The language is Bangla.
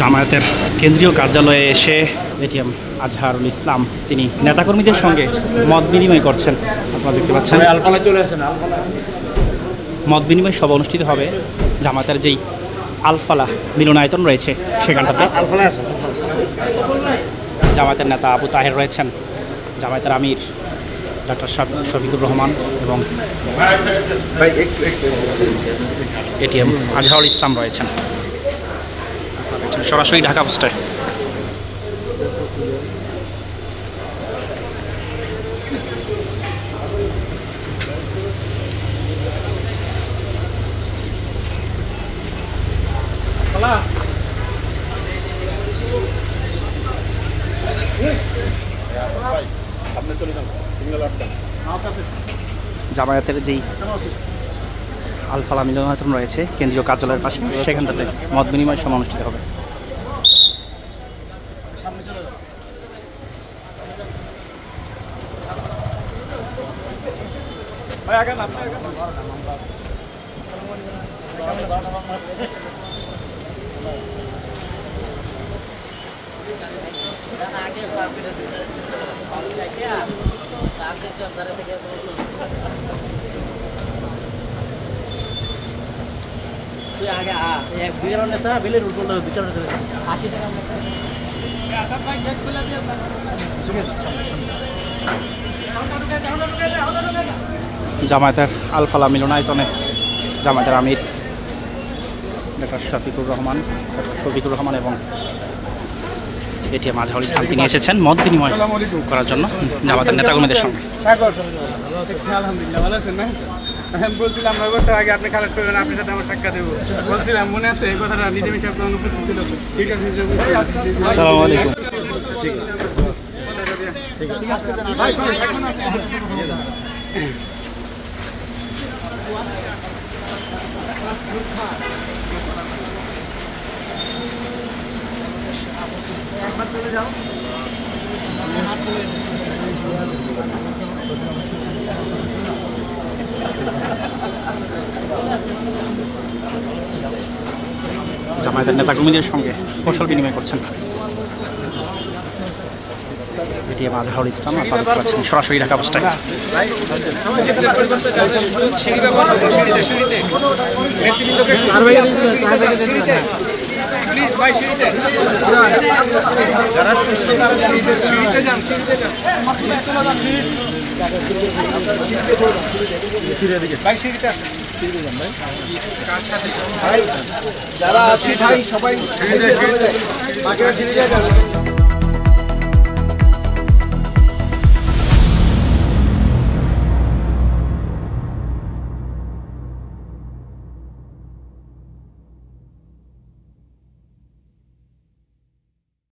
জামায়াতের কেন্দ্রীয় কার্যালয়ে এসে এটিএম আজহারুল ইসলাম তিনি নেতাকর্মীদের সঙ্গে মত বিনিময় করছেন। আপনারা দেখতে পাচ্ছেন মত বিনিময় সভা অনুষ্ঠিত হবে জামায়াতের যেই আলফালা মিলনায়তন রয়েছে সেখানটাতে। জামায়াতের নেতা আবু তাহের রয়েছেন, জামায়াতের আমির ডক্টর শফিকুর রহমান এবং এটিএম আজহারুল ইসলাম রয়েছেন। সরাসরি ঢাকা পোস্টে। জামায়াতের যেই আলফালা মিলনায়তন রয়েছে কেন্দ্রীয় কার্যালয়ের পাশে সেখানটাতে মত বিনিময় সভা অনুষ্ঠিত হবে। জামায়াতের আলফালা মিলনায়তনে জামায়াতের আমির ডক্টর শফিকুর রহমান এবং এটিএম আজহারুল ইসলাম তিনি এসেছেন মত বিনিময় করার জন্য জামায়াতের নেতাকর্মীদের সঙ্গে। বলছিলাম 9 বছর আগে আপনি খালাস করবেন, আপনার সাথে আমার সাক্ষাৎ দেবো বলছিলাম, মনে আছে এই কথাটা? নিজে মিশে আপনার অনুপস্থিত ছিল। ঠিক আছে, আসসালামু আলাইকুম। চলে যাও। জামায়াতের নেতাকর্মীদের সঙ্গে কৌশল বিনিময় করছেন এটিএম আজহারুল ইসলাম। আপনারা দেখতে পাচ্ছেন সরাসরি ঢাকা পোস্টায়। যারা আছি ভাই সবাই বাকিরা সিঁড়ি যায়।